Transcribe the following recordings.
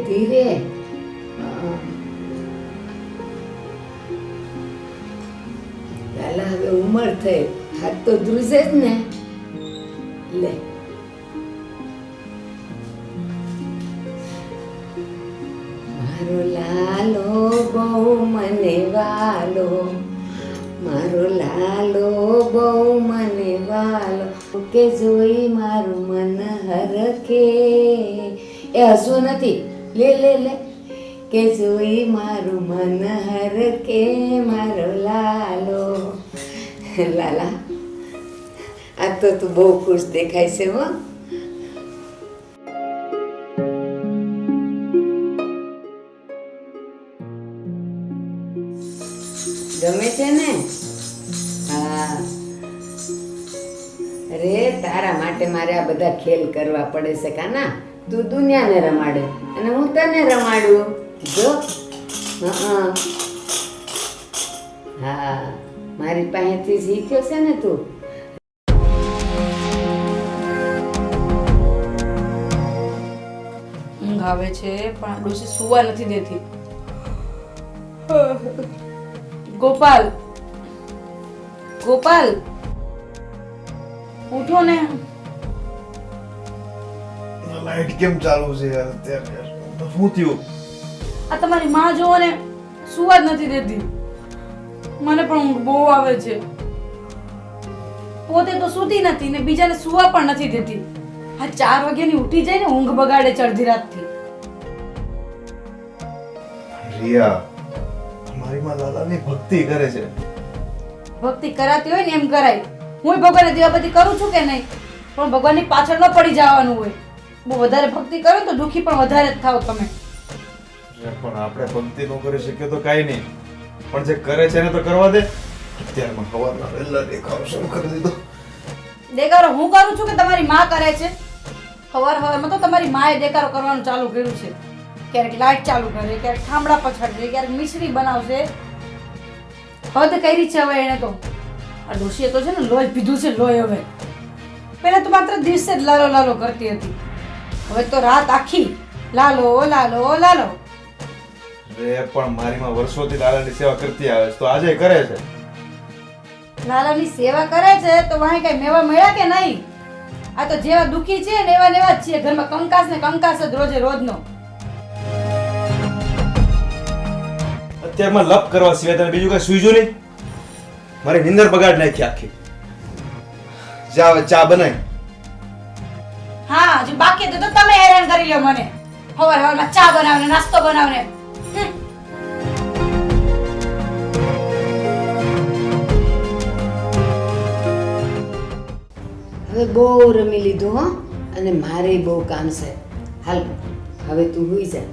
ધીરે. લાલા હવે ઉંમર થઈ, હાથ તો ધ્રુજે જ ને. લે મારો લાલો બહુ મને વાલો, મારો લાલો બહુ મને વાલો, કે જોઈ મારું મન હરખે. એ હસવું નથી, લે લે લે. કે જોઈ મારું મન હરખે મારો લાલો. લાલા આ તો તું બહુ ખુશ દેખાય છે હો. ગમે છે ને? હા. અરે તારા માટે મારે આ બધા ખેલ કરવા પડે છે કાના. તું દુનિયાને રમાડે અને હું તને રમાડું. જો હા મારી પાસેથી શીખ્યો છે ને તું. ઊંઘ આવે છે પણ ડોસી સુવા નથી દેતી. ગોપાલ, ગોપાલ ઉઠો ને. લાઈટ કેમ ચાલુ છે યાર અત્યારે? શું થયું? આ તમારી માં જોવો ને સુવા જ નથી દેતી. મને પણ ઊંઘ બહુ આવે છે. પોતે તો સૂતી નથી ને બીજાને સુવા પણ નથી દેતી. આ 4 વાગ્યાની ઉઠી જાય ને ઊંઘ બગાડે ચડધી રાતથી. રિયા, મારી માં લાલાની ભક્તિ કરે છે. ભક્તિ કરાતી હોય ને એમ કરાય. હું ભગવાનને દીવાબત્તી કરું છું કે નહીં, પણ ભગવાનની પાછળ ન પડી જવાનું હોય. બહુ વધારે ભક્તિ કરો ને તો દુખી પણ વધારે જ થાવ તમે. પણ આપણે ભક્તિ ન કરી શકીએ તો કાઈ નહીં, પણ જે કરે છે એને તો કરવા દે. અત્યારમાં હવારના વહેલા દેખાવ શરૂ કરી દીધો. દેકારો હું કરું છું કે તમારી માં કરે છે? હવારમાં તો તમારી માએ દેકારો કરવાનું ચાલુ કર્યું છે. ક્યારેક લાઈટ ચાલુ કરે, ક્યારેક ઠામડા પછાડશે, ક્યારેક મિશ્રી બનાવશે. હદ કરી છે હવે એને તો. આ ડોશીએ તો છે ને લોહી પીધું છે, લોહી. હવે પહેલા તો માત્ર દિવસે જ લાલો લાલો કરતી હતી, હવે તો રાત આખી લાલો લાલો લાલો. રે પણ મારી માં વર્ષોથી લાલાની સેવા કરતી આવે છે તો આજે કરે છે. લાલાની સેવા કરે છે તો વાહે કઈ મેવા મળ્યા કે નહીં? આ તો જેવા દુખી છે ને એવા જ છે. ઘરમાં કંકાસ ને કંકાસ જ રોજે રોજનો. અત્યારમાં લપ કરવા સિવાય તને બીજું કઈ સૂઈજો નહીં. મારી નિંદર બગાડ નાખી આખી. જા હવે ચા બનાય. હા હજુ બાકી હતું તો તમે હેરાન કરી લ્યો મને. હવારમાં ચા બનાવને નાસ્તો બનાવને. હવે બહુ રમી લીધું હો, અને મારે બહુ કામ છે. હાલ હવે તું હુઈ જા.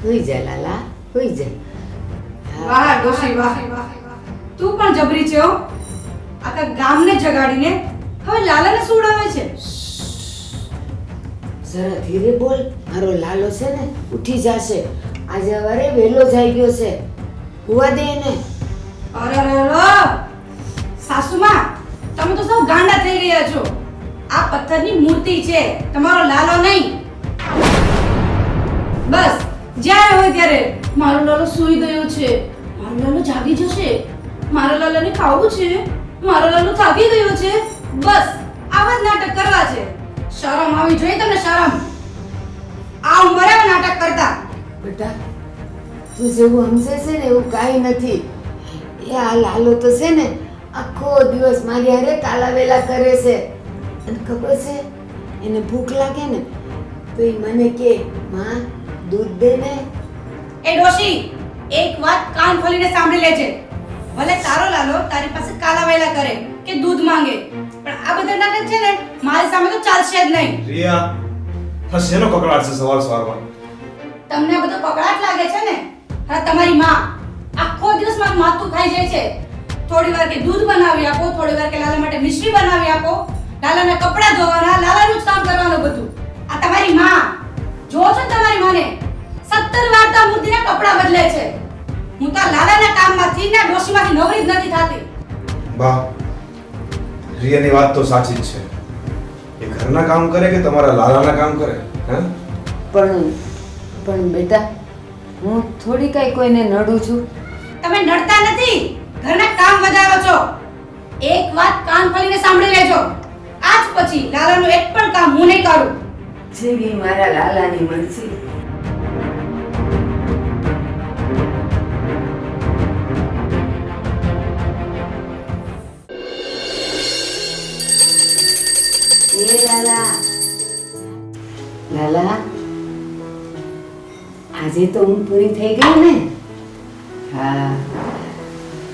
હુઈ જા લાલા, હુઈ જા. વાહ ડોશી વાહ, તું પણ જબરી છે હો. આખા ગામને જગાડીને હવે લાલાને સુડાવે છે. જરા ધીરે બોલ, મારો લાલો છે ને ઉઠી જશે. આજે સવારે વહેલો જઈ ગયો છે, હુવા દે ને. અરે સાસુમા, તમે તો સૌ ગાંડા થઈ રહ્યા છો. આ પથ્થરની મૂર્તિ છે, તમારો લાલો નહીં. બસ જ્યારે હોય ત્યારે મારો લાલો સૂઈ ગયો છે, મારો લાલો જાગી જશે, મારો લાલાને ખાવું છે, મારો લાલો થાકી ગયો છે. બસ આવા જ નાટક કરવા છે. શરમ આવી જોઈએ તમને, શરમ. આ ઉંમરે નાટક કરતા. બેટા તું જેવું સમજે છે ને એવું કાંઈ નથી. એ આ લાલો તો છે ને આખો દિવસ મારી હારે કાલાવેલા કરે છે. અને ખબર છે એને ભૂખ લાગે ને તો એ મને કે માં દૂધ દે ને. એ ડોશી, એક વાત કાન ખોલીને સાંભળી લેજે. ભલે તારો લાલો તારી પાસે કાલાવેલા કરે કે દૂધ માંગે, પણ આ બધા નાટક છે ને મારી સામે તો ચાલશે જ નહીં. રિયા, આ શેનો કકળાટ છે સવાર સવારમાં? તમને આ બધો કકળાટ લાગે છે ને? હા, તમારી માં આખો દિવસ માથું ખાઈ જાય છે. થોડી વાર કે દૂધ બનાવી આપો, થોડી વાર કે લાલા માટે મિશ્રી બનાવી આપો, લાલાના કપડાં ધોવાના, લાલાનું જ કામ કરવાનું બધું. આ તમારી માં. જો છો તમારી માને 17 વાર તો મૂર્તિના કપડાં બદલે છે. હું તો લાલાના કામમાંથી ને ડોશીમાંથી નવરી જ નથી થાતી. બા, રિયાની વાત તો સાચી જ છે. એ ઘરના કામ કરે કે તમારા લાલાના કામ કરે? હે? પણ બેટા, હું થોડી કાંઈ કોઈને નડું છું. તમે નડતા નથી, ઘરના કામ વધારો છો. એક વાત કાન ખોલીને સાંભળી લેજો. આજ પછી લાલાનું એક પણ કામ હું નહીં કરું. જેવી મારા લાલાની મરજી. એ લાલા, લાલા, આજે તો ઊંઘ પૂરી થઈ ગઈ ને? હા,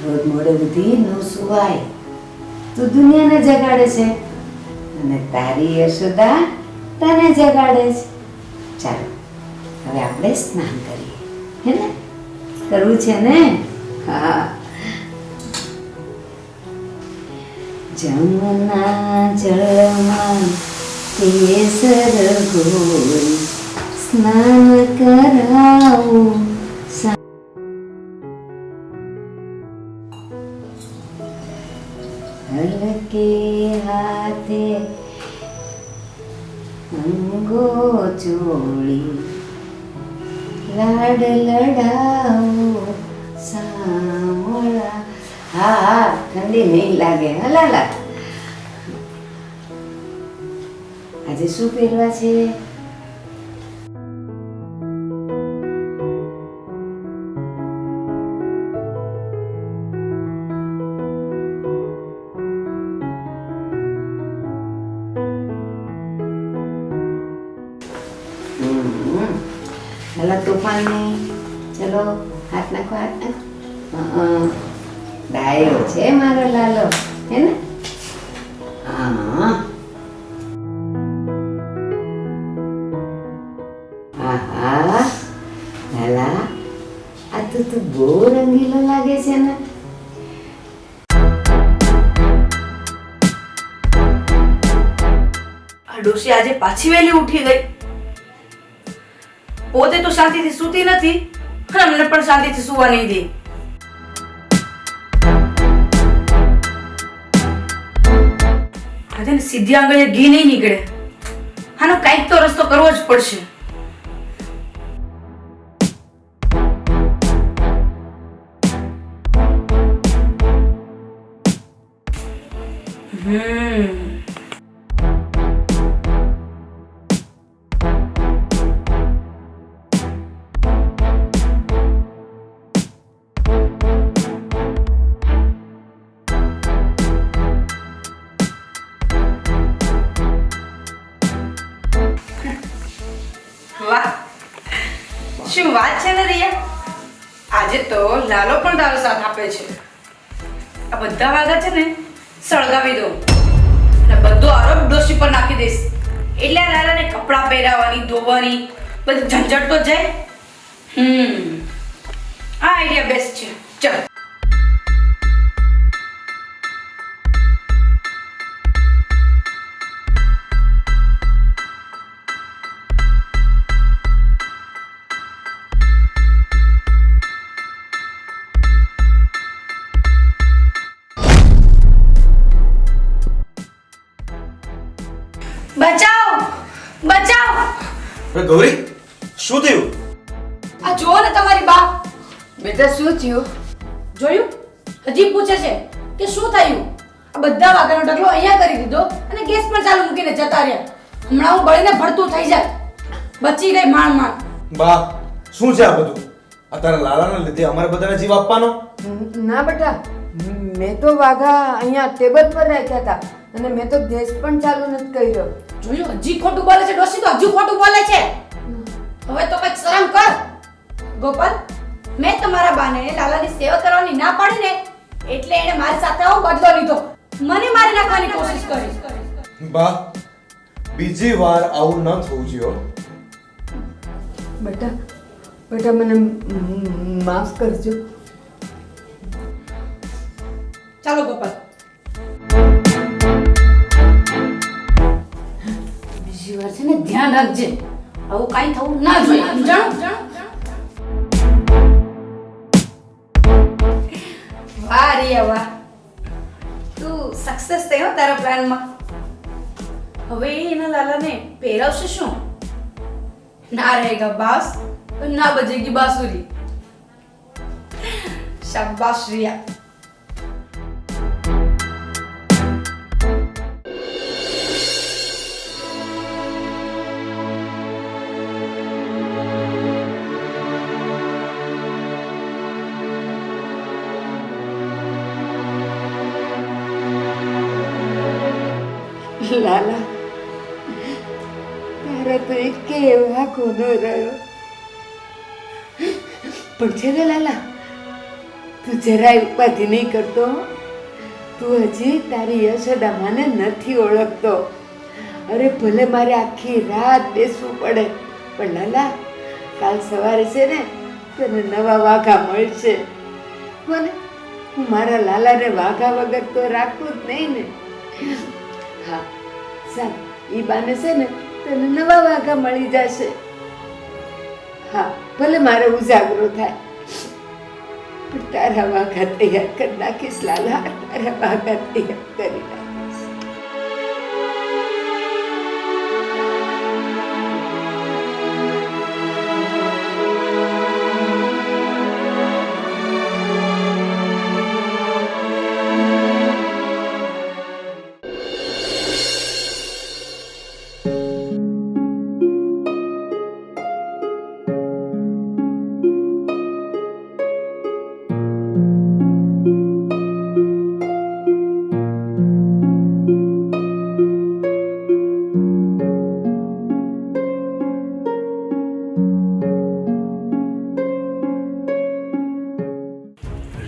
રોજ મોડે સુધી ન સુવાય. તું દુનિયાને જગાડે છે અને તારી યશોદા તને જગાડે છે. ચાલો હવે આપણે સ્નાન કરીએ, હે ને? કરવું છે ને? હા. જમના જળમાં કેસર ઘોરી સ્નાન કરાવું. હલકે હાથે અંગો ચોળી લાડ લડાવો સામળા. હા હા, ઠંડી નહીં લાગે. હલાલા, આજે શું પહેરવા છે? હલા તોફાન નહીં. ચલો હાથ નાખો, હાથ નાખો. ડાયો છે મારો લાલો, હે ને? હા. આહા, લાલા, આ તો તું બહુ રંગીલો લાગે છે ને. આ ડોશી આજે પાછી વહેલી ઉઠી ગઈ. પોતે તો શાંતિથી સૂતી નથી અને મને પણ શાંતિથી સુવા નહીં દે. આજે સીધી આંગળીએ ઘી નહીં નીકળે. આનો કંઈક તો રસ્તો કરવો જ પડશે. વાહ, શું વાત છે ને રિયા? આજે તો લાલો પણ તારો સાથ આપે છે. આ બધા વાગા છે ને સળગાવી દો અને બધો આરોપ ડોશી પર નાખી દઈશ. એટલે આ લાલાને કપડાં પહેરાવાની, ધોવાની બધી ઝંઝટ તો જાય. આ આઈડિયા બેસ્ટ છે. ચાલ. બચાવ, બચાવ. અરે ગૌરી, શું થયું? આ જુઓ ને તમારી બા. બેટા, શું થયું? જોયું? હજી પૂછે છે કે શું થયું? આ બધા વાઘાનો ઢગલો અહીંયા કરી દીધો અને ગેસ પણ ચાલુ મૂકીને જતા રહ્યા. હમણાં હું બળીને ભરતું થઈ જાય. બચી ગઈ માંડ માંડ. બા, શું છે આ બધું? આ તારા લાલાના લીધે અમારે બધાને જીવ આપવાનો? ના બેટા, મેં તો વાઘા અહીંયા ટેબલ પર રાખ્યા હતા અને મેં તો ગેસ પણ ચાલુ નથી કર્યો. જોયું? હજી ખોટું બોલે છે ડોશી, તો હજુ ખોટું બોલે છે. હવે તો કઈક શરમ કર. ગોપાલ, મેં તમારા બાને લાલાની સેવા કરવાની ના પાડી ને એટલે એને મારી સાથે આવો બદલો લીધો. મને મારી નાખવાની કોશિશ કરી. બા, બીજી વાર આવું ન થવું જોઈએ. બેટા, બેટા, મને માફ કરજો. ચાલો ગોપાલ. બીજી વાર છે ને ધ્યાન રાખજે, આવું કાઈ થવું ના જોઈએ. સમજાણું? વાહ રિયા વાહ, સક્સેસ થયો તારા પ્લાનમાં. હવે એના લાલાને પહેરાવશે શું? ના રહેગા બાસ, ના બજેગી બાંસુરી. શાબાશ રિયા. લાલા, તારા તો એકે વાંકો ન રહ્યો. પણ છે ને લાલા, તું જરાય ઉપાધિ નહીં કરતો. તું હજી તારી યશોદામાને નથી ઓળખતો. અરે ભલે મારે આખી રાત બેસવું પડે, પણ લાલા, કાલ સવારે છે ને તને નવા વાઘા મળશે. મને હું મારા લાલાને વાઘા વગર તો રાખું જ નહીં ને. હા સાલ, ઈ બાને છે ને તને નવા વાઘા મળી જશે. હા, ભલે મારે ઉજાગરો થાય, પણ તારા વાઘા તૈયાર કરી નાખીશ લાલા. તારા વાઘા તૈયાર કરી નાખીશ.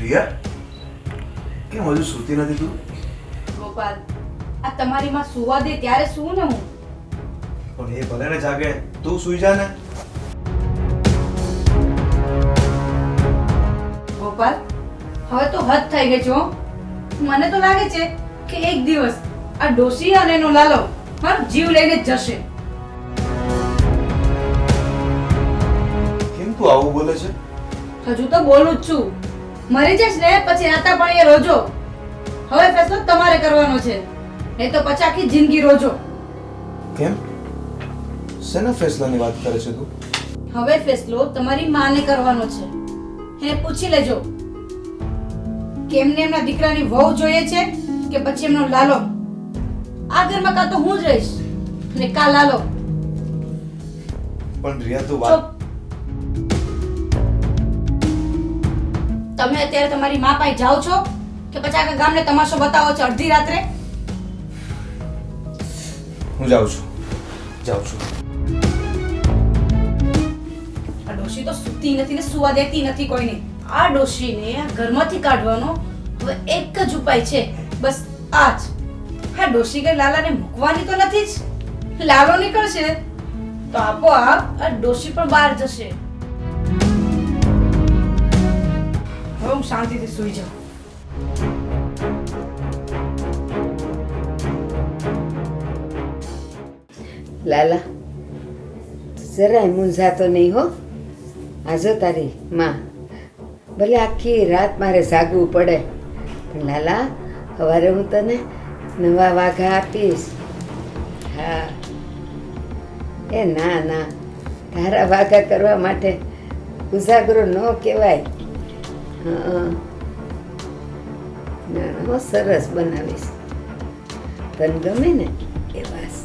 રિયા, કેમ હજુ સૂતી નથી તું? ગોપાલ, આ તમારી માં સુવા દે ત્યારે સુવું ને હું. પણ એ ભલે ને જાગે, તું સૂઈ જા ને. ગોપાલ, હવે તો હદ થઈ ગઈ છે હો. મને તો લાગે છે કે એક દિવસ આ ડોશી અને એનો લાલો મારો જીવ લઈને જ જશે. કેમ તું આવું બોલે છે? હજુ તો બોલું જ છું. મરી જઈશ ને પછી આતા પણ એ રોજો. હવે ફેસલો તમારે કરવાનો છે, નહીં તો પછી આખી જિંદગી રોજો. કેમ? શેના ફેસલાની વાત કરે છે તું? હવે ફેસલો તમારી માને કરવાનો છે. એને પૂછી લેજો કે એમને એમના દીકરાની વહુ જોઈએ છે કે પછી એમનો લાલો. આ ઘરમાં કાં તો હું જ રહીશ ને કાં લાલો. પણ રિયા, તું વાત તમે અત્યારે તમારી મા પાસે જાઓ છો કે પછી આખા ગામને તમાશો બતાવો છો અડધી રાત્રે? હું જાઉં છું. આ ડોશી તો સૂતી નથી ને સુવા દેતી નથી કોઈને. આ ડોશીને આ ઘરમાંથી કાઢવાનો હવે એક જ ઉપાય છે, બસ આ જ. હા, ડોશી કે લાલાને મૂકવાની તો નથી જ. લાલો નીકળશે તો આપોઆપ આ ડોશી પણ બહાર જશે. હવે હું શાંતિથી સૂઈ જાઉં. લાલા, જરાય મૂંઝાતો નહીં હો. આજો તારી માં, ભલે આખી રાત મારે જાગવું પડે, પણ લાલા, સવારે હું તને નવા વાઘા આપીશ. હા, એ ના ના, તારા વાઘા કરવા માટે ઉજાગરો ન કહેવાય. હા, ના ના, સરસ બનાવીશ. તને ગમે ને એ વાસ.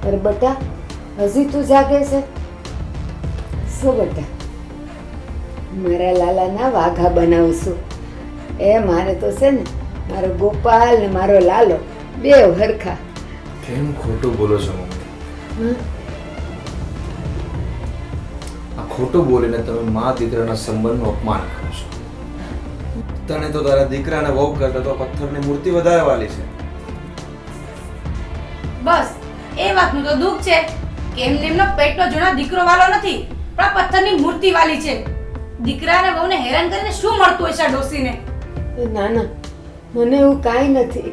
અરે બટા, હજી તું જાગે છે? શું બટા? મારા લાલાના વાઘા બનાવું છું. એ મારે તો છે ને મારો ગોપાલ ને મારો લાલો બે હરખા. કેમ ખોટું બોલો છો મમ્મી? આ ખોટું બોલીને તમે મા દીકરાના સંબંધનું અપમાન કરો છો. તને તો તારા દીકરાને વહુ કરતા તો પથ્થરની મૂર્તિ વધારે વાલી છે. બસ એ વાતનું તો દુઃખ છે કે એમને એમનો પેટનો જૂનો દીકરો વાલો નથી, પણ આ પથ્થરની મૂર્તિ વાલી છે. દીકરા અને વહુને હેરાન કરીને શું મળતું હશે આ ડોસીને? ના ના, મને એવું કાંઈ નથી.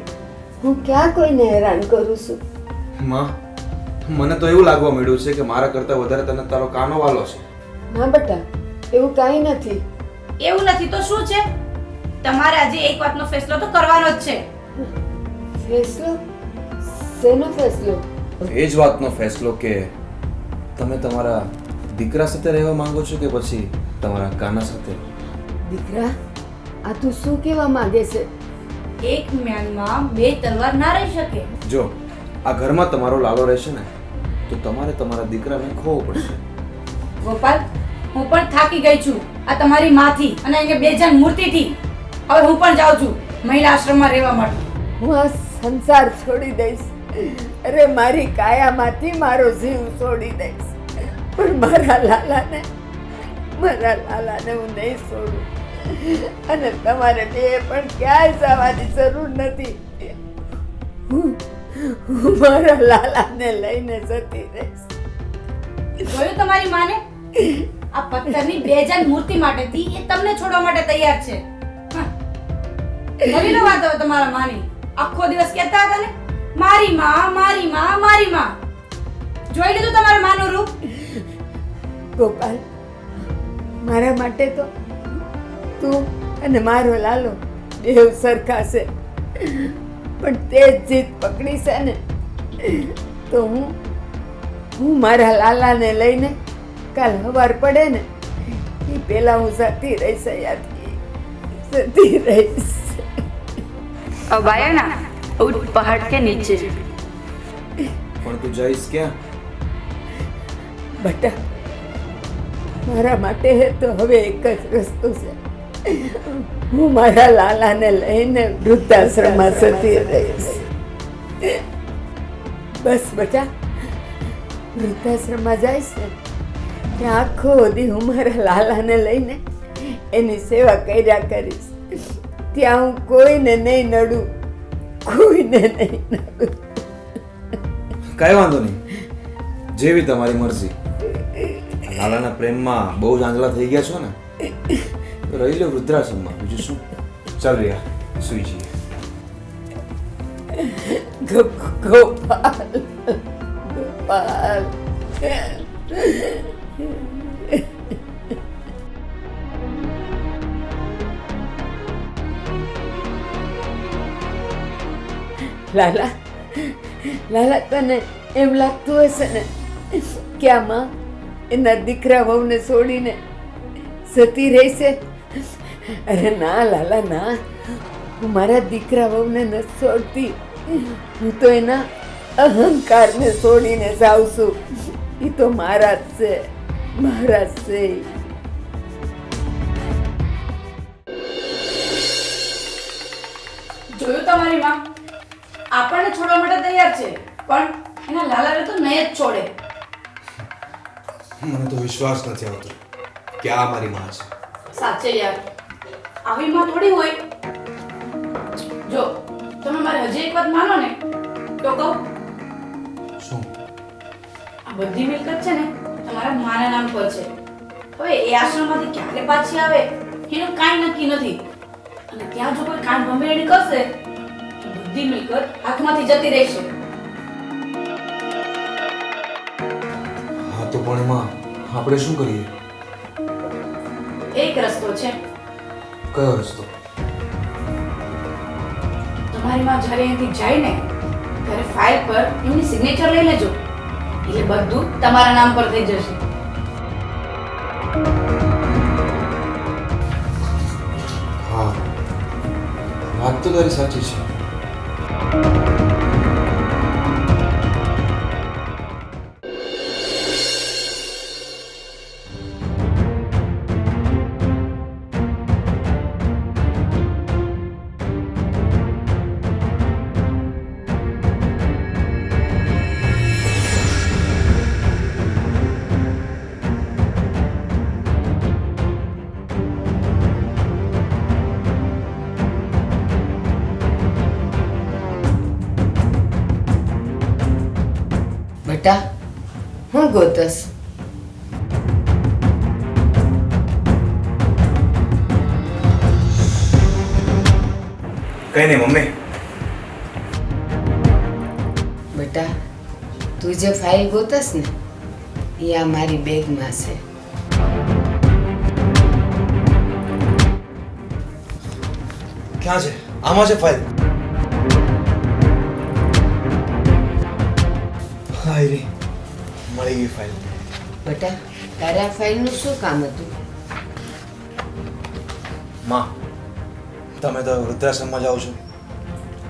હું ક્યાં કોઈને હેરાન કરું છું? માં, મને તો એવું લાગવા મળ્યું છે કે મારા કરતાં વધારે તને તારો કાનો વાલો છે. ના બેટા, એવું કાંઈ નથી. એવું નથી તો શું છે? તમારે આજે એક વાતનો ફેસલો તો કરવાનો જ છે. ફેસલો? શેનો ફેસલો? એ જ વાતનો ફેસલો કે તમે તમારા દીકરા સાથે રહેવા માંગો છો કે પછી તમારા કાના સાથે? દીકરા, આ તું શું કહેવા માંગે છે? એક મ્યાનમાં બે તલવાર ના રહી શકે. જો આ ઘરમાં તમારો લાલો રહેશે ને તો તમારે તમારા દીકરાને ખોવો પડશે. ગોપાલ, હું પણ થાકી ગઈ છું આ તમારી માથી અને અહીંયા બેજાન મૂર્તિથી. હવે હું પણ જાઉં છું મહિલા આશ્રમમાં રહેવા માટે. હું આ સંસાર છોડી દઈશ. અરે મારી કાયામાંથી મારો જીવ છોડી દઈશ, પણ મારા લાલાને હું નહીં છોડું. અને તમારે બે પણ ક્યાંય જવાની જરૂર નથી. હું મારા લાલાને લઈને જતી રહીશ. જોયું તમારી માને? આ પથ્થરની બેજાન મૂર્તિ માટેથી એ તમને છોડવા માટે તૈયાર છે. નવી નો વાત હવે તમારા માની. આખો દિવસ કહેતા હતા ને, મારી માં, મારી માં, મારી માં. જોઈ લીધું તમારા માનું રૂપ? ગોપાલ, મારા માટે તો તું અને મારો લાલો બેવ સરખા છે, પણ તે જ જીત પકડી છે ને તો હું મારા લાલાને લઈને કાલ સવાર પડે ને એ પેલા હું જતી રહીશ. યાદગી જતી રહીશ. अब आया ना उठ पहाड़ के नीचे. પણ તું જઈશ ક્યાં? બેટા, મારા માટે તો હવે એક જ રસ્તો છે. હું મારા લાલાને લઈને વૃદ્ધાશ્રમમાં જતી રહીશ. બસ બેટા, વૃદ્ધાશ્રમમાં જઈશ ને ત્યાં આખો દી હું મારા લાલાને લઈને એની સેવા કર્યા કરીશ. ત્યાં હું કોઈને નહીં નડું, કોઈને નહીં નડું. કાંઈ વાંધો નહીં, જેવી તમારી મરજી. લાલાના પ્રેમમાં બહુ જ આંધળા થઈ ગયા છો ને તો રહી લો વૃદ્ધાશ્રમમાં. બીજું શું? ચાલ રિયા, સુઈ જઈએ. ગોપાલ, ગોપાલ. લાલા, લાલા, તને એમ લાગતું હશે ને કે આ માં એના દીકરા વહુને છોડીને જતી રહેશે? અરે ના લાલા, ના. હું મારા દીકરા વહુને નથી છોડતી. હું તો એના અહંકારને છોડીને જાઉં છું. એ તો મારા જ છે, મારા જ છે. જોયું તમારી માં? આપણને છોડવા માટે તૈયાર છે, પણ એના લાલાને તો નહીં જ છોડે. મને તો વિશ્વાસ નથી આવતો કે આ મારી માં છે. સાચે યાર, આવી માં થોડી હોય. જો તમે મારી હજી એક વાત માનો ને તો કહું, શું? આ બધી મિલકત છે ને તમારા માના નામ પર છે. હવે એ આશ્રમમાંથી ક્યારે પાછી આવે એનું કાંઈ નક્કી નથી. અને ત્યાં જો કોઈ કાન ભંભેરણી કરશે તો બધી મિલકત હાથમાંથી જતી રહેશે. હા તો પણ એમાં આપણે શું કરીએ? એક રસ્તો છે. કયો રસ્તો? તમારી માં જ્યારે અહીંથી જાય ને ત્યારે ફાઇલ પર એમની સિગ્નેચર લઈ લેજો, એટલે બધું તમારા નામ પર થઈ જશે. હા, વાત તો તારી સાચી છે. બેટા, હું ગોતસ? કઈ નહીં મમ્મી. બેટા, તું જે ફાઇલ ગોતસ ને એ આ મારી બેગમાં છે. ક્યાં છે? આમાં છે ફાઇલ. હાય રે, મળી ગઈ ફાઇલ. બેટા તારે આ ફાઇલનું શું કામ હતું? માં, તમે તો વૃદ્ધાશ્રમમાં જાઓ છો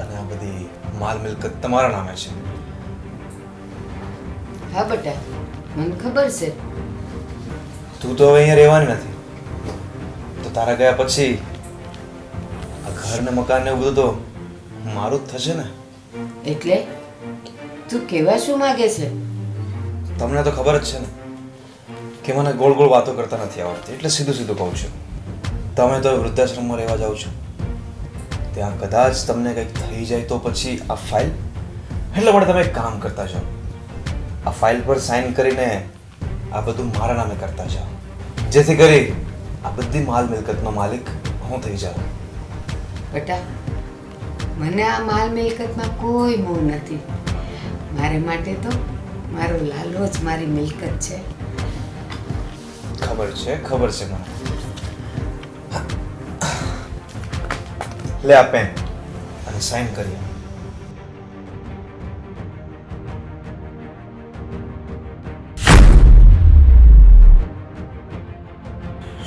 અને આ બધી માલ મિલકત તમારા નામે છે. હા બેટા, મને ખબર છે. તું તો હવે અહીંયા રહેવાની નથી, તો તારા ગયા પછી આ ઘર ને મકાન ને એવું બધું તો મારું જ થશે ને. એટલે તું કહેવા શું માંગે છે? તમને તો ખબર જ છે ને કે મને ગોળ ગોળ વાતો કરતા નથી આવડતી, એટલે સીધું સીધું કહું છું. તમે તો વૃદ્ધાશ્રમમાં રહેવા જાઓ છો, ત્યાં કદાચ તમને કંઈક થઈ જાય તો પછી આ ફાઇલ, એટલે માટે તમે એક કામ કરતા જાઓ, આ ફાઇલ પર સાઇન કરીને આ બધું મારા નામે કરતા જાઓ, જેથી કરી આ બધી માલ મિલકતનો માલિક હું થઈ જાઉં. બેટા મને આ માલ મિલકતમાં કોઈ મોહ નથી. મારે માટે તો મારો લાલો જ મારી મિલકત છે. ખબર છે મને. લે આ પેન અને સાઇન કરી.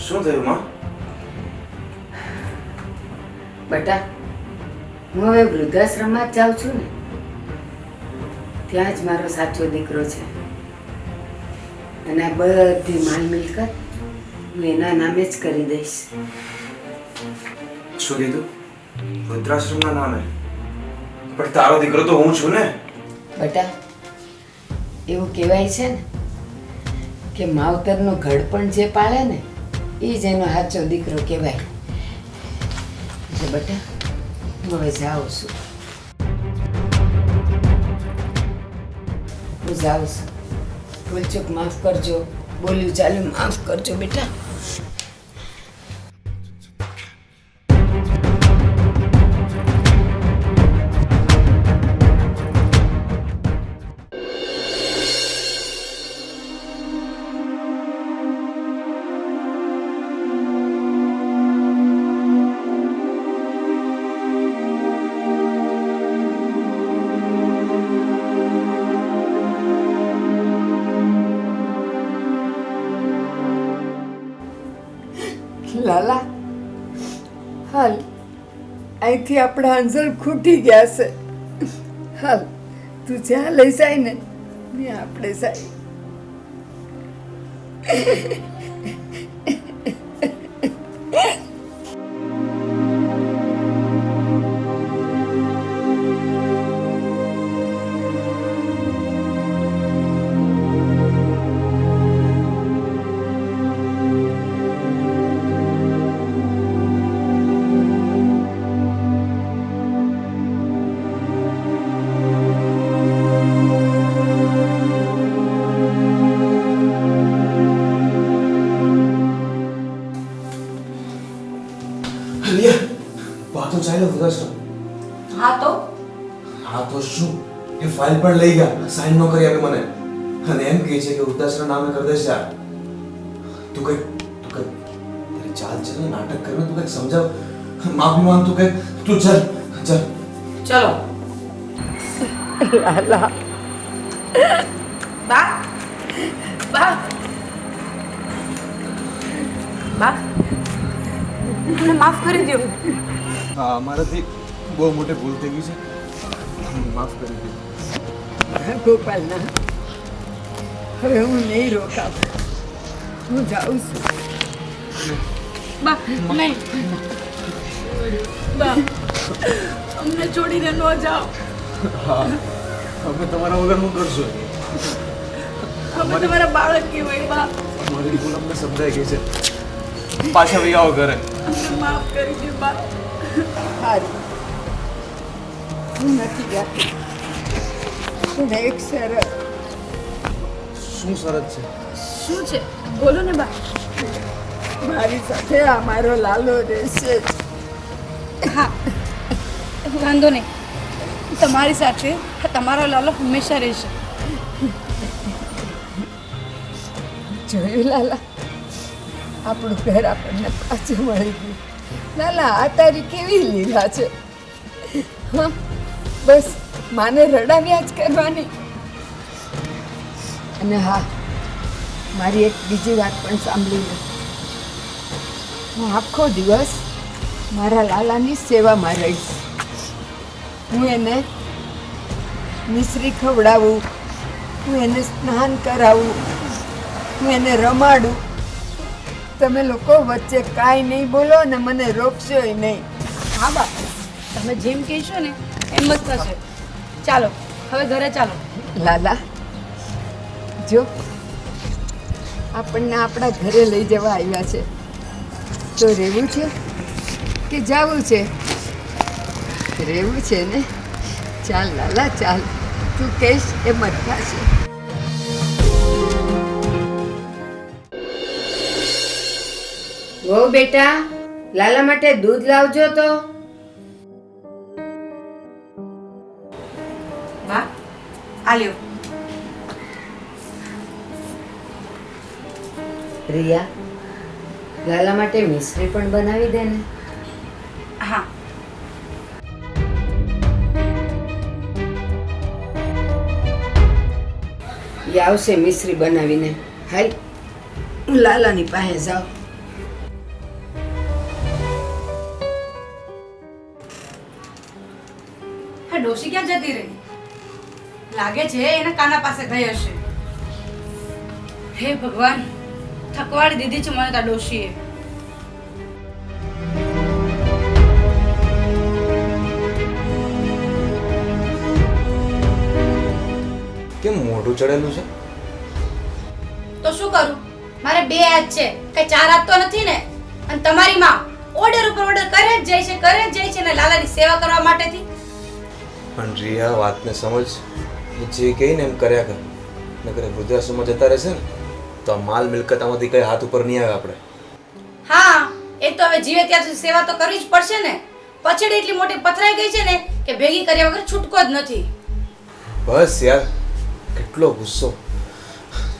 શું થયું માં? બેટા હું હવે વૃદ્ધાશ્રમમાં જ જાઉં છું ને, ત્યાં જ મારો સાચો દીકરો છે અને આ બધી માલ મિલકત હું એના નામે જ કરી દઈશ. શું કીધું? વૃદ્ધાશ્રમના નામે? પણ તારો દીકરો તો હું છું ને. બેટા એવું કહેવાય છે ને કે માવતરનું ઘડપણ જે પાળે ને એ જ એનો સાચો દીકરો કહેવાય. એટલે બેટા હું હવે જાઉં છું. હું જાઉં છું. ભૂલચૂક માફ કરજો, બોલ્યું ચાલ્યું માફ કરજો બેટા. લાલા હાલ, અહીંથી આપણા અંજલ ખૂટી ગયા છે. હાલ તું જ્યાં લઈ જાય ને ત્યાં આપણે જાય. વાતો ચાલ્યો વૃદ્ધાશ્રમ. હા તો શું એ ફાઇલ પણ લઈ ગયા, સાઇન ન કરી આપે મને, અને એમ કહે છે કે વૃદ્ધાશ્રમ નામે કરી દેશે. યાર તું કઈ તારી ચાલ છે ને, નાટક કરીને તું કઈક સમજાવ, માફી માંગ, તું કઈક, તું ચાલ. ચલો લાલા બા બા બા મને માફ કરી દો. હા, મારાથી બહુ મોટી ભૂલ થઈ ગઈ છે, માફ કરી દો. ગોપાલના હવે હું નહીં રોકાવ. હું જાઉં છું. બા નહીં બા, અમને છોડીને ન જાઓ. હા, હવે તમારા વગર શું કરશો? અમે તમારા બાળક કહેવાય બા. મારી ભૂલ અમને સમજાઈ ગઈ છે. પાછા વહી આવો ઘરે. અમને માફ કરી દો બા. સારું હું નથી ગયા. પણ એક શરત. શું શરત છે? શું છે? બોલો ને બા. મારી સાથે આ મારો લાલો રહેશે. હા, વાંધો નહીં. તમારી સાથે તમારો લાલો હંમેશા રહેશે. જોયું લાલા, આપણું ઘર આપણને પાછું મળી ગયું. લાલા, આ તારી કેવી લીલા છે. હા, બસ માને રડાવ્યા જ કરવાની. અને હા, મારી એક બીજી વાત પણ સાંભળી લે. હું આખો દિવસ મારા લાલાની સેવામાં રહીશ. હું એને મિશ્રી ખવડાવું, હું એને સ્નાન કરાવું, હું એને રમાડું. તમે લોકો વચ્ચે કાંઈ નહીં બોલો અને મને રોકશોય નહીં. હા બા, તમે જેમ કહેશો ને એમ જ થશે. ચાલો હવે ઘરે ચાલો. લાલા, જો આપણને આપણા ઘરે લઈ જવા આવ્યા છે, તો રહેવું છે કે જવું છે? રહેવું છે ને? ચાલ લાલા, ચાલ, તું કહીશ એમ જ થશે. વહુ બેટા, લાલા માટે દૂધ લાવજો તો. બા આ લ્યો. રિયા, લાલા માટે મિશ્રી પણ બનાવી દે ને. હા એ આવશે મિશ્રી બનાવીને. હાલ, હું લાલાની પાસે જાઉં. હા, ડોશી ક્યાં જતી રહી? લાગે છે એના કાના પાસે ગઈ હશે. હે ભગવાન, થકવાડી દીધી છે મને તા ડોશીએ. કેમ મોઢું ચડેલું છે? તો શું કરું? મારે બે હાથ છે, કઈ ચાર હાથ તો નથી ને. અને તમારી માં ઓર્ડર ઉપર ઓર્ડર કરે જ જાય છે, કરે જ જાય છે ને લાલાની સેવા કરવા માટેથી. પણ રિયા, વાતને સમજ. એ જે કહીને એમ કર્યા કર. નકર વૃદ્ધાશ્રમમાં જતા રહેશે ને તો આ માલ મિલકતામાંથી કઈ હાથ ઉપર નહીં આવે આપણે. હા, એ તો હવે જીવે ત્યાં સુધી સેવા તો કરવી જ પડશે ને. પછડી એટલી મોટી પથરાઈ ગઈ છે ને કે ભેગી કર્યા વગર છૂટકો જ નથી. બસ યાર, કેટલો ગુસ્સો.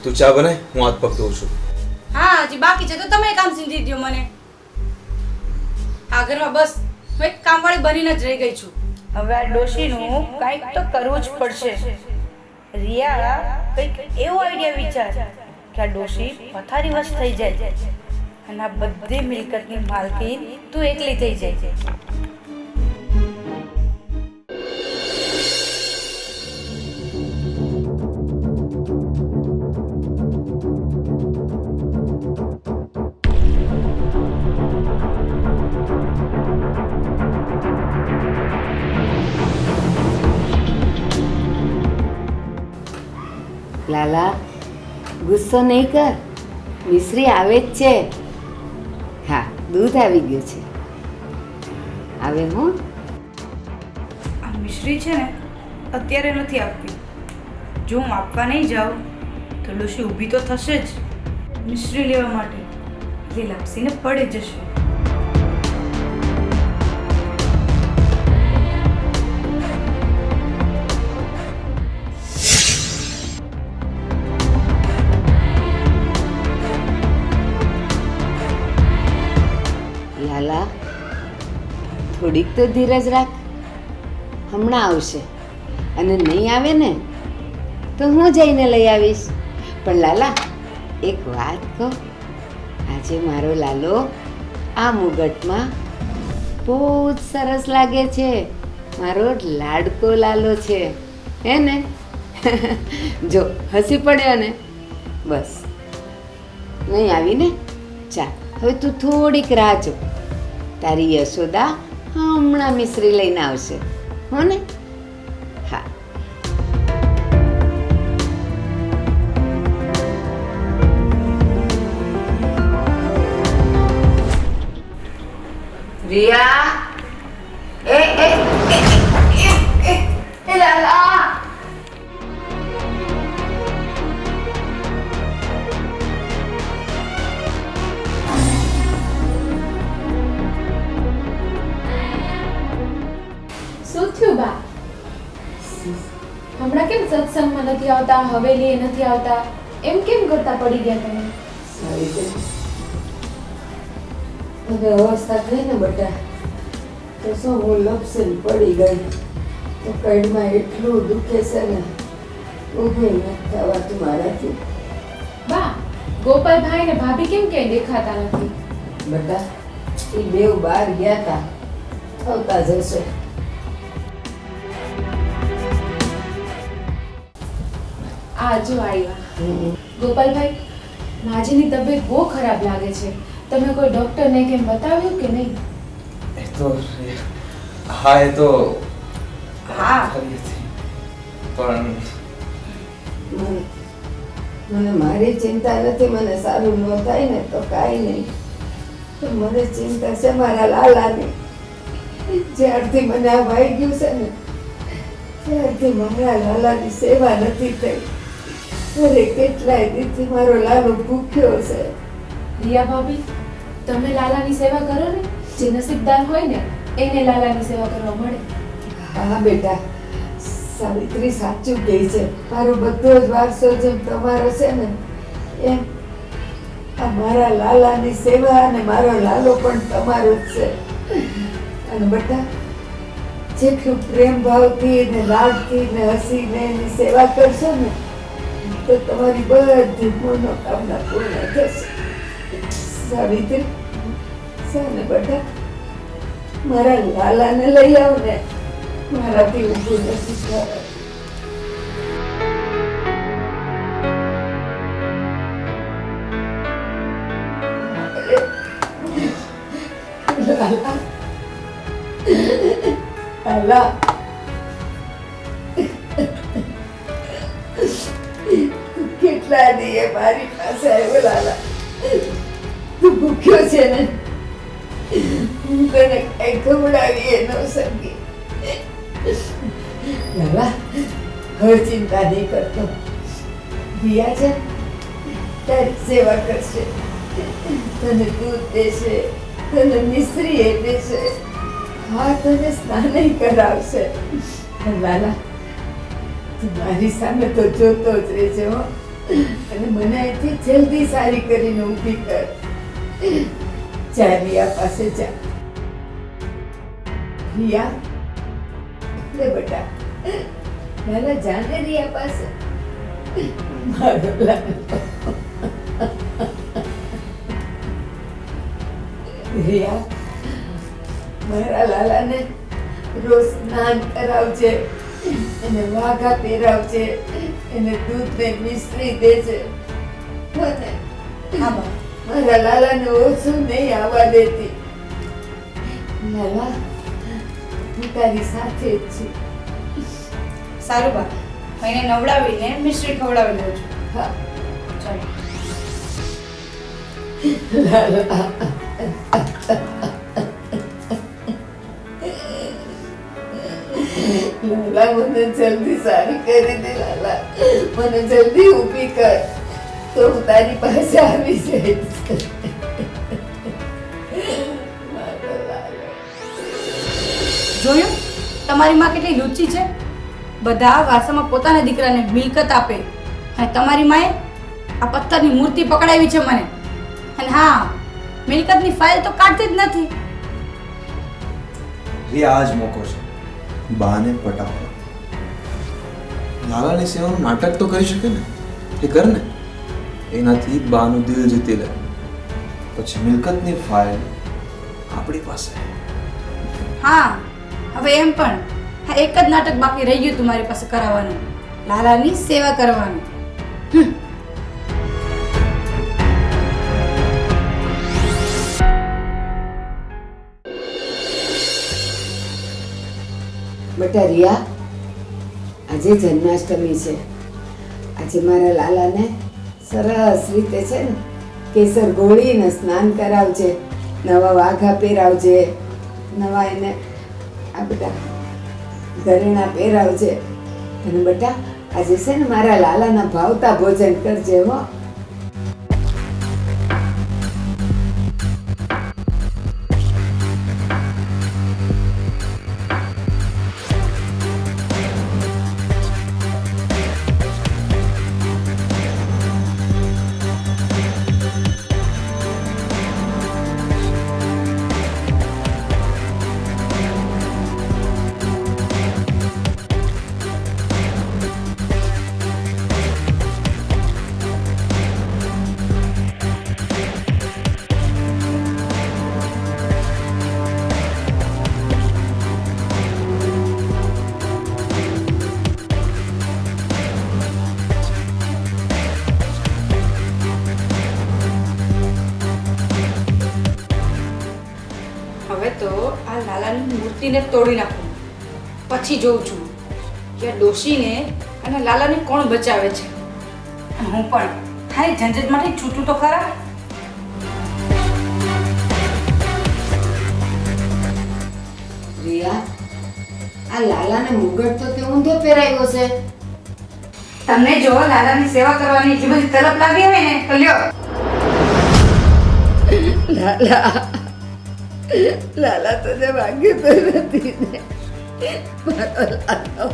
તું ચા બનાય, હું હાથ પગ ધોઉં છું. હા, હજી બાકી છે તો તમે કામ સીંધી દો મને. આ ઘરમાં બસ હું એક કામવાળી બનીને જ રહી ગઈ છું. હવે આ ડોશીનું કંઈક તો કરવું જ પડશે. રિયા, કંઈક એવો આઈડિયા વિચાર કે આ ડોશી પથારી વશ થઈ જાય અને આ બધી મિલકતની માલકીન તું એકલી થઈ જાય. લાલા, ગુસ્સો નહીં કર. મિશ્રી આવે જ છે. હા, દૂધ આવી ગયું છે. આવે હું. આ મિશ્રી છે ને અત્યારે નથી આપવી. જો હું આપવા નહીં જાઉં તો ડોશી ઊભી તો થશે જ મિશ્રી લેવા માટે. એટલે લપસીને પડી જશે. લાલા, થોડીક તો ધીરજ રાખ. હમણાં આવશે. અને નહીં આવે ને તો હું જઈને લઈ આવીશ. પણ લાલા, એક વાત કહું. આજે મારો લાલો આ મુગટમાં બહુ જ સરસ લાગે છે. મારો લાડકો લાલો છે, હે ને? જો હસી પડ્યો ને. બસ નહીં આવી ને? ચાલ, હવે તું થોડીક રાહ જો. તારી યશોદા હમણાં મિશ્રી લઈને આવશે, હો ને? હા. રિયા, એ એ એ લાલા, શું થયું બા? હમણાં કેમ સત્સંગમાં નથી આવતા, હવેલીએ નથી આવતા, એમ કેમ કરતા પડી ગયા તમે? સાવિત્રી, હવે અવસ્થા થઈ ને બેટા તો શું હું લપસીને પડી ગઈ તો કડમાં એટલું દુખે છે ને ઊભી નથી થવાતું મારાથી. બા, ગોપાલભાઈ ને ભાભી કેમ ક્યાંય દેખાતા નથી? બેટા એ બેવ બહાર ગયા હતા, આવતા જશે. આ જો આવ્યા. હમ. ગોપાલભાઈ, માજીની તબિયત બહુ ખરાબ લાગે છે. તમે કોઈ ડોક્ટરને કેમ બતાવ્યું કે નહીં? એ તો હા એ તો હા. ખરી હતી. પણ મને મારી ચિંતા નથી, મને સારું ન થાય ને તો કાંઈ નહીં. તો મને ચિંતા છે મારા લાલાની. જ્યારથી મને આ વાઈ ગયું છે ને ત્યારથી મારા લાલાની સેવા નથી થઈ. અરે કેટલાય દીથી મારો લાલો ભૂખ્યો છે. રિયા ભાભી, તમે લાલાની સેવા કરો ને, જે નસીબદાર હોય ને એને લાલાની સેવા કરવા મળે. હા બેટા, સાવિત્રી સાચું કહે છે. મારો બધો જ વારસો જેમ તમારો છે ને એમ આ મારા લાલાની સેવા અને મારો લાલો પણ તમારો જ છે. અને બેટા જેટલું પ્રેમ ભાવથી ને લાડથી ને હસીને એની સેવા કરશો ને તો તમારી બધી મનોકામના પૂર્ણ થશે. સાવિત્રી સાને બેટા મારા લાલાને લઈ આવ ને, મારાથી ઊભું નથી થવાતું. લાલા, લાલા, કેટલા દીએ મારી પાસે આવ્યો લાલા. તું ભૂખ્યો છે ને, હું તને કઈ ખવડાવી ન શકી. લાલા હવે ચિંતા નહીં કરતો. રિયા છે તારી સેવા કરશે, તને દૂધ દેશે, તને મિશ્રી એ દેશે, હા તને સ્નાન કરાવશે. લાલા તું મારી સામે તો જોતો જ રહેજે હો, અને મને અહીંથી જલ્દી સારી કરીને ઊભી કર. જા રિયા પાસે જા. રિયા લે બેટા, લાલા જાને રિયા પાસે. મારો લાલો. રિયા મારા લાલાને રોજ સ્નાન કરાવજે, એને વાઘા પહેરાવજે, એને દૂધ ને મિશ્રી દેજે. મને હા બા. મારા લાલાને ઓછું નહીં આવવા દેતી. લાલા હું તારી સાથે જ છું. સારું બા, હું એને નવડાવીને મિશ્રી ખવડાવી દઉં છું. હા ચાલો. લાલા લાલા મને જલ્દી સારી કરી દે. લાલા મને જલ્દી ઊભી કર તો હું તારી પાસે આવી જઈશ. મારો લાલો. જોયું તમારી માં કેટલી લુચ્ચી છે? બધા વારસામાં પોતાના દીકરાને મિલકત આપે, અને તમારી માએ આ પથ્થરની મૂર્તિ પકડાવી છે મને. અને હા, મિલકતની ફાઇલ તો કાઢતી જ નથી. રિયા આજ મોકો છે બાને પટાવવા. લાલાની સેવાનું નાટક તો કરી શકે ને, એ કર ને. એનાથી બાનું દિલ જીતી લે, પછી મિલકતની ફાઇલ આપણી પાસે. હા, હવે એમ પણ હા એક જ નાટક બાકી રહી ગયું તમારી પાસે કરાવવાનું, લાલાની સેવા કરવાનું. બેટા રિયા, આજે જન્માષ્ટમી છે. આજે મારા લાલાને સરસ રીતે છે ને કેસર ગોળીને સ્નાન કરાવજે, નવા વાઘા પહેરાવજે, નવા એને આ બધા ઘરેણા પહેરાવજે. અને બેટા આજે છે ને મારા લાલાના ભાવતા ભોજન કરજે હો. મૂર્તિને તોડી નાખું. પછી જોઉં છું કે આ ડોશીને અને લાલાને કોણ બચાવે છે. અને હું પણ ખાલી ઝંઝટમાંથી છૂટું તો ખરા. રિયા, આ લાલાને મુગટ તો તે ઊંધો પહેરાયો છે. તમને જો લાલાની સેવા કરવાની જે બધી તલબ લાગી હોય ને તો લ્યો. લાલા તને વાગ્યું તો નથી ને. મારો લાલો.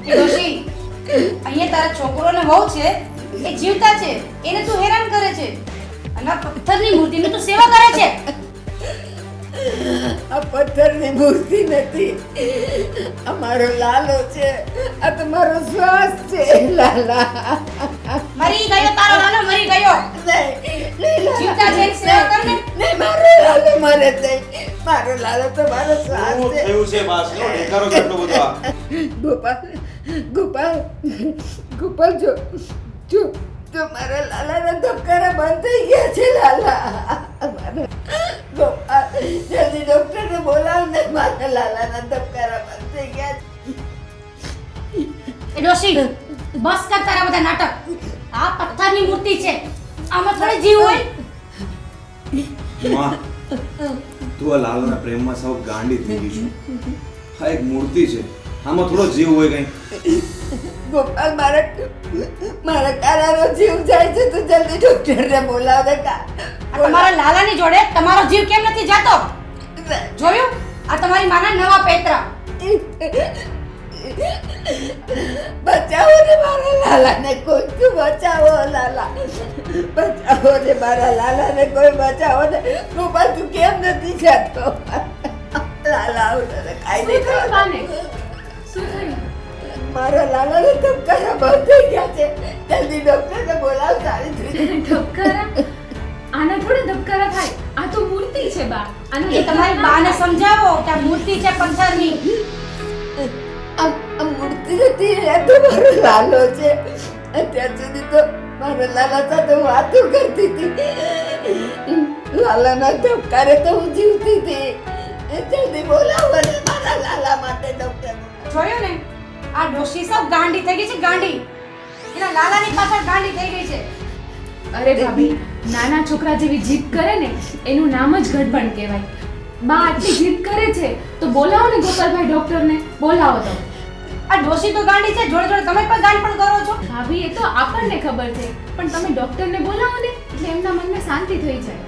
એ ડોશી, અહીંયા તારા છોકરો ને વહુ છે એ જીવતા છે, એને તું હેરાન કરે છે અને આ પથ્થરની મૂર્તિની તું સેવા કરે છે. આ પથ્થરની મૂર્તિ નથી, આ મારો લાલો છે. આ તો મારો શ્વાસ છે. લાલા મરી ગયો તારો લાલો, મરી ગયો. જીવતા છે એની સેવા કર ને. નહીં, મારો લાલો મરે નહીં. મારો લાલો તો મારો શ્વાસ શું છે. થયું છે બાસ નો ઢેકારો કેટલો બધો આ? ગોપાલ, ગોપાલ, ગોપાલ, જો જો તો મારા લાલાના ધબકારા બંધ થઈ ગયા છે. લાલા, ગોપાલ, જલ્દી ડોક્ટરને બોલાવ ને. મારા લાલાના ધબકારા બંધ થઈ ગયા છે. એ ડોશી, બસ કર તારા બધા નાટક. આ પથ્થરની મૂર્તિ છે, આમાં થોડી જીવ હોય. માં, તું આ લાલાના પ્રેમમાં સાવ ગાંડી થઈ ગઈ છું. આ એક મૂર્તિ છે, આમાં થોડો જીવ હોય કઈ. ગોપાલ, મારા કાલાનો જીવ જાય છે. તો જલ્દી ડોક્ટરને બોલાવ ને. આ તમારા લાલાની જોડે તમારો જીવ કેમ નથી જાતો? જોયું? આ તમારી માના નવા પેતરા. બચાવો ને મારા લાલાને કોઈ. તું બચાવો લાલા, બચાવો ને મારા લાલાને કોઈ. બચાવો ને ગોપાલ, તું કેમ નથી જતો? લાલા, આવું તને કાંઈ નહીં શું થયું થવાનું. બાને? શું થયું? મારા લાલાને ધબકારા બંધ થઈ ગયા છે. જલ્દી ડોક્ટરને બોલાવ. સારી થઈ ધબકારા? આના થોડા ધબકારા થાય. આ તો મૂર્તિ છે બા. આના એ તમારી બાને સમજાવો કે આ મૂર્તિ છે પથ્થરની. આ મૂર્તિ નથી, એ તો મારો લાલો છે. અત્યાર સુધી તો મારા લાલા સાથે હું વાતો કરતી હતી. લાલાના ધબકારે તો હું જીવતી હતી. જલ્દી બોલાવો ને મારા લાલા માટે ડોક્ટર. જોયું ને? આ ડોશી સબ ગાંડી થઈ ગઈ છે, ગાંડી. એના લાલાની પાછળ ગાંડી થઈ ગઈ છે. અરે ભાભી, નાના છોકરા જેવી જીદ કરે ને એનું નામ જ ગડબડ કહેવાય. બા આટલી જીદ કરે છે તો બોલાવો ને ગોપાલભાઈ ડોક્ટરને. બોલાવો તો. આ ડોશી તો ગાંડી છે, જોડે જોડે તમે પણ ગાંડ પણ કરો છો. ભાભી, એ તો આપણને ખબર છે, પણ તમે ડોક્ટરને બોલાવો ને એટલે એમના મનમાં શાંતિ થઈ જાય.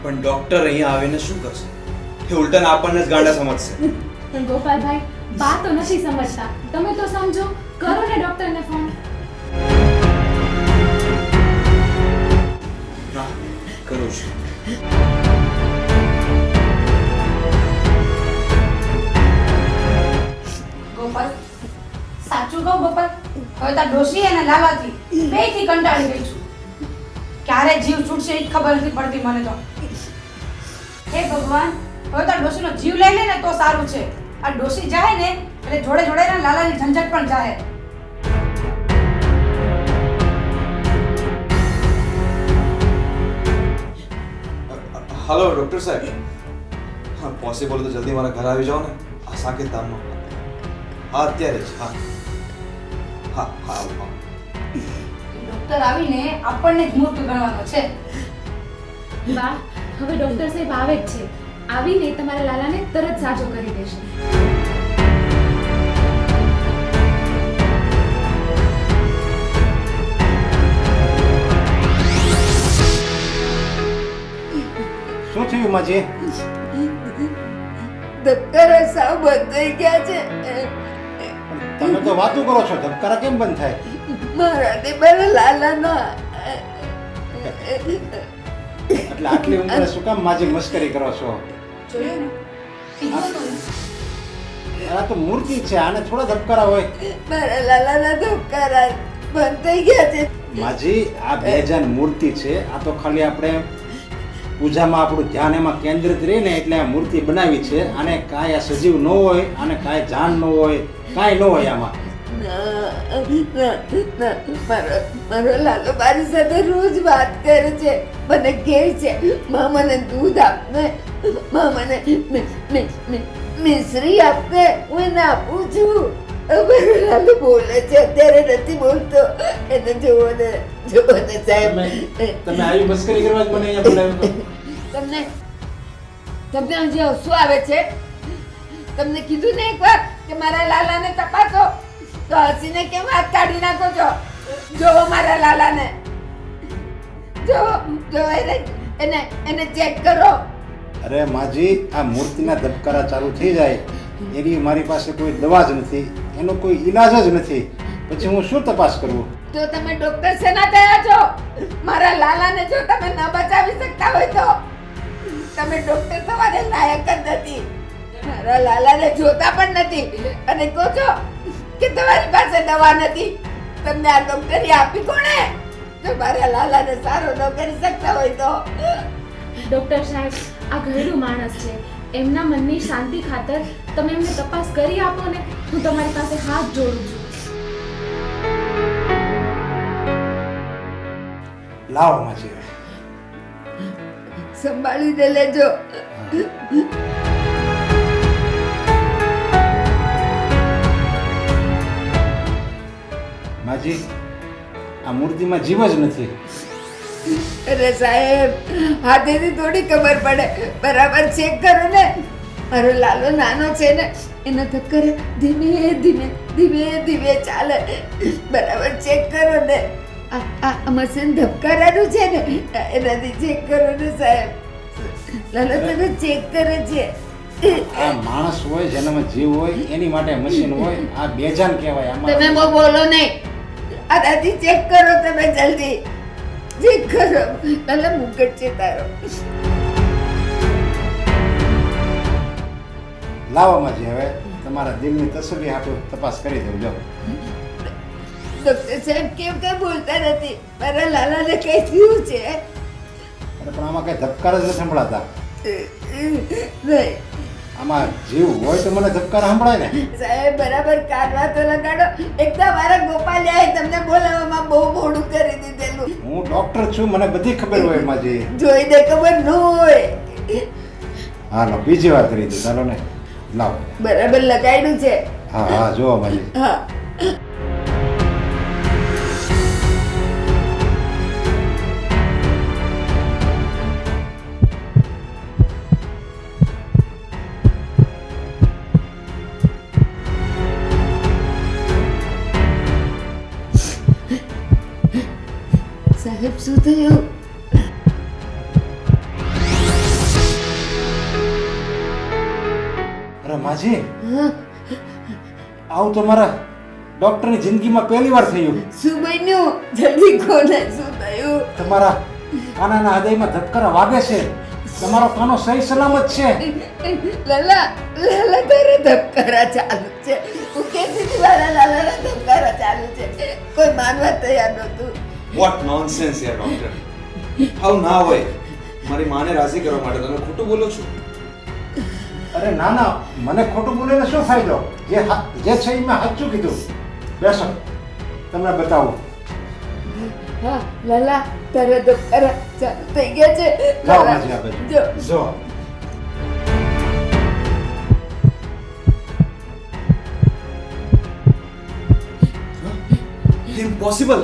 પણ ડોક્ટર અહીંયા આવીને શું કરશે? એ ઉલટાને આપણને જ ગાંડા સમજશે. પણ ગોપાલભાઈ, બા તો નથી સમજતા. તમે તો સમજો. કરો ને ડોક્ટરને ફોન. હા, કરું છું. ગોપાલ, સાચું કહું ગોપાલ, હવે તાર ડોશી અને લાલાથી બેયથી કંટાળી ગઈ છું. ક્યારે જીવ છૂટશે એ જ ખબર નથી પડતી મને તો. હે ભગવાન, હવે તાર ડોશીનો જીવ લઈ લે ને તો સારું છે. આ ડોશી જાય ને એટલે જોડે જોડે એના લાલાની ઝંઝટ પણ જાય. હાલો ડોક્ટર સાહેબ, હા પોસિબલ તો જલ્દી મારા ઘર આવી જાઓ ને. આ સાકેત ધામમાં. હા, અત્યારે જ. હા હા હા હા. ડોક્ટર આવીને આપણને જ મૂર્ખ ગણવાનો છે. બા, હવે ડોક્ટર સાહેબ આવે જ છે. આવીને તમારા લાલાને તરત સાજો કરી દેશે. શું થયું માજી? ધબકારા સાવ બંધ થઈ ગયા છે. તમે તો વાતો કરો છો, ધબકારા કેમ બંધ થાય? મારા ને મારા લાલાના. એટલે આટલી ઉંમરે શું કામ માજી મસ્કરી કરો છો? જોયું ને? કીધું હતું ને? આ તો મૂર્તિ છે, આને થોડા ધબકારા હોય. મારા લાલાના ધબકારા બંધ થઈ ગયા છે. માજી, આ બેજાન મૂર્તિ છે. આ તો ખાલી આપણે પૂજામાં આપણું ધ્યાન એમાં કેન્દ્રિત રહીને એટલે આ મૂર્તિ બનાવી છે. આને કાંઈ આ સજીવ ન હોય, આને કાંઈ જાન ન હોય, કાંઈ ન હોય આમાં. મારો લાલો મારી સાથે રોજ વાત કરે છે, મને કહે છે માં મને દૂધ આપને, માં મને મિશ્રી આપને. હું એને આપું છું. મારો લાલો બોલે છે, અત્યારે નથી બોલતો. એને જોવો ને સાહેબ. તમે આવી મસ્કરી કરવા જ મને અહીંયા બોલાવ્યો હતો. તમને તમને હજી હસવું આવે છે? તમને કીધું ને એકવાર કે મારા લાલાને તપાસો, તો હસીને કેમ હાથ કાઢી નાખો છો? જોવો મારા લાલાને, જો એને ચેક કરો. અરે માજી, આ મૂર્તિના ધબકારા ચાલુ થઈ જાય એની મારી પાસે કોઈ દવા જ નથી, એનો કોઈ ઈલાજ જ નથી, પછી હું શું તપાસ કરું? તો તમે ડોક્ટર શેના થયા છો? મારા લાલાને જો તમે ન બચાવી શકતા હોય તો તમે ડોક્ટર થવાને લાયક જ નથી. મારા લાલાને જોતા પણ નથી અને કહો છો કે તમારી પાસે દવા નથી. તમને આ ડોક્ટરી આપી કોણે? જો મારા લાલાને સારો ન કરી શકતા હોય તો. ડૉક્ટર સાહેબ, આ ઘરડું માણસ છે, એમના મનની શાંતિ ખાતર તમે એમને તપાસ કરી આપો ને. હું તમારી પાસે હાથ જોડું છું. લાવો માજી. સંભાળીને લેજો. માજી, આ મૂર્તિમાં જીવ જ નથી. અરે સાહેબ, હાથેથી થોડી ખબર પડે, બરાબર ચેક કરો ને. મારો લાલો નાનો છે ને, એના ધક્કરે ધીમે ધીમે ધીમે ધીમે ચાલે. બરાબર ચેક કરો ને. આ મશીન ધબકારાનું છે ને, એનાથી ચેક કરો ને સાહેબ. લાલો તને ચેક કરે છે. આ માણસ હોય જેનામાં જીવ હોય એની માટે મશીન હોય. આ બેજાન કહેવાય. તમે આમાં બહુ બોલો નહીં. આનાથી ચેક કરો તમે, જલ્દી ચેક કરો. લાલો મુકટ છે તારો. લાવો માજી, હવે તમારા દિલની તસવીર હાટું તપાસ કરી દઉં. જો ડોક્ટર સાહેબ કેમ કઈ બોલતા નથી? મારા લાલાને કઈ થયું છે? અરે પણ આમાં કઈ ધબકાર જ નથી સંભળાતા. નહીં આમાં જીવ હોય તો મને ધબકાર સંભળાય ને. સાહેબ, બરાબર કાનવા તો લગાડો. એકદમ મારા ગોપાલિયાએ તમને બોલાવવામાં બહુ મોડું કરી દીધેલું. હું ડોક્ટર છું, મને બધી ખબર હોય માજી. જોઈને ખબર ન હોય. હાલો બીજી વાર કરી દઉં. ચાલો ને, લાવો. બરાબર લગાડ્યું છે. હા હા, જોવો માજી. હા. સાહેબ, શું થયું? અરે માજી, હા, આવું તો મારા ડોક્ટરની જિંદગીમાં પહેલી વાર થયું. શું બન્યું? જલ્દી કોને શું થયું? તમારા કાનાના હૃદયમાં ધબકારા વાગે છે. તમારો કાનો સહી સલામત છે. લાલા, લાલા તારે ધબકારા ચાલુ છે. હું કહેતી હતી મારા લાલાના ધબકારા ચાલુ છે. કોઈ માનવા તૈયાર નહોતું. વોટ નોનસેન્સ યાર ડોક્ટર. આવું ના હોય. મારી માને રાજી કરવા માટે તમે ખોટું બોલો છો. અરે ના ના, મને ખોટું બોલીને શું ફાયદો? જે છે એ મેં સાચું કીધું. બેસો, તમને બતાવું. હા લાલા, તારા ધબકારા ચાલુ થઈ ગયા છે. જાઓ લાલા, માજી, આ બાજુ. જો. જો ઇમ્પોસિબલ.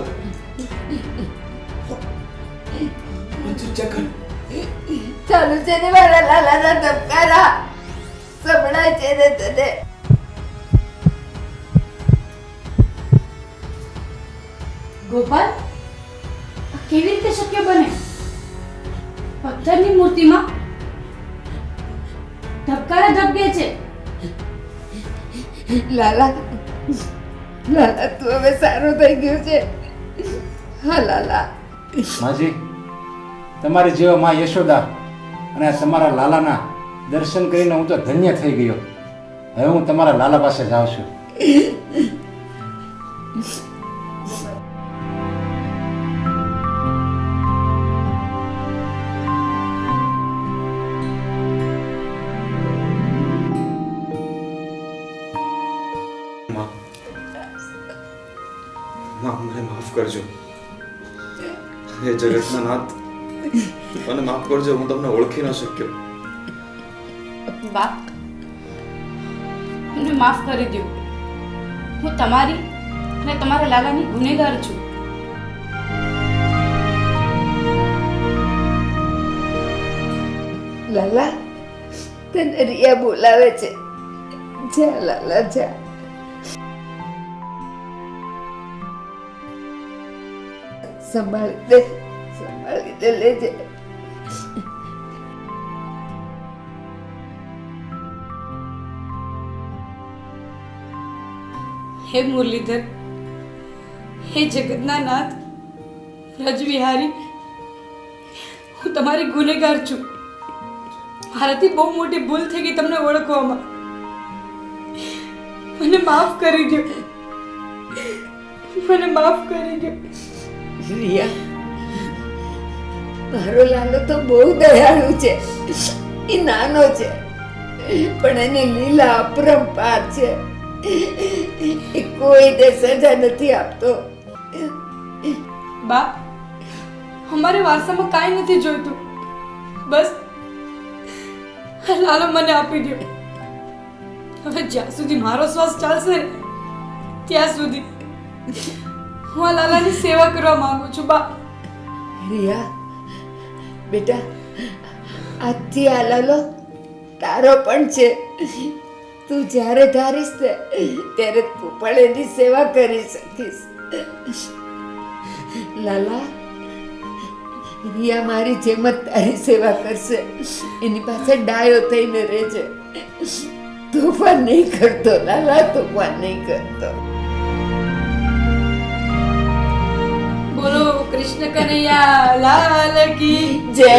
ચેક કર. ચાલુ છે ને મારા લાલાના ધબકારા. સંભળાય છે ને તને? ગોપાલ, આ કેવી રીતે શક્ય બને? પથ્થરની મૂર્તિમાં ધબકારા ધબકે છે. લાલા, લાલા તું હવે સારો થઈ ગયો છે. હા લાલા. માજી, તમારી જેવા માં યશોદા અને તમારા લાલાના દર્શન કરીને હું તો ધન્ય થઈ ગયો. હવે હું તમારા લાલા પાસે જાઉં છું. મને માફ કરજો. હે જગતના નાથ, મને માફ કરજો, હું તમને ઓળખી ન શક્યો. બા, મને માફ કરી દો. હું તમારી અને તમારા લાલાની ગુનેગાર છું. લાલા, તને રિયા બોલાવે છે. જા લાલા, જા. સંભાળી દે લેજે. હે મુરલીધર, હે જગતના નાથ, રજવિહારી, હું તમારી ગુનેગાર છું. મારાથી બહુ મોટી ભૂલ થઈ ગઈ તમને ઓળખવામાં. મને માફ કરી દો. મને માફ કરી દો. રિયા, મારો લાલો તો બહુ દયાળુ છે. એ નાનો છે પણ એની લીલા અપરંપાર છે. એ કોઈને સજા નથી આપતો. બા, અમારે વારસામાં કાંઈ નથી જોઈતું. બસ લાલો મને આપી દો. હવે જ્યાં સુધી મારો શ્વાસ ચાલશે ને ત્યાં સુધી હું આ લાલાની સેવા કરવા માંગુ છું. બા, રિયા બેટા, આજથી આ લાલો તારો પણ છે. તું જ્યારે ધારીશ ને ત્યારે તું પણ એની સેવા કરી શકીશ. લાલા, રિયા મારી જેમ જ તારી સેવા કરશે. એની પાસે ડાયો થઈને રહેજે. તોફાન નહીં કરતો લાલા, તોફાન નહીં કરતો. બોલો કૃષ્ણ કનૈયા લાલ કી જય.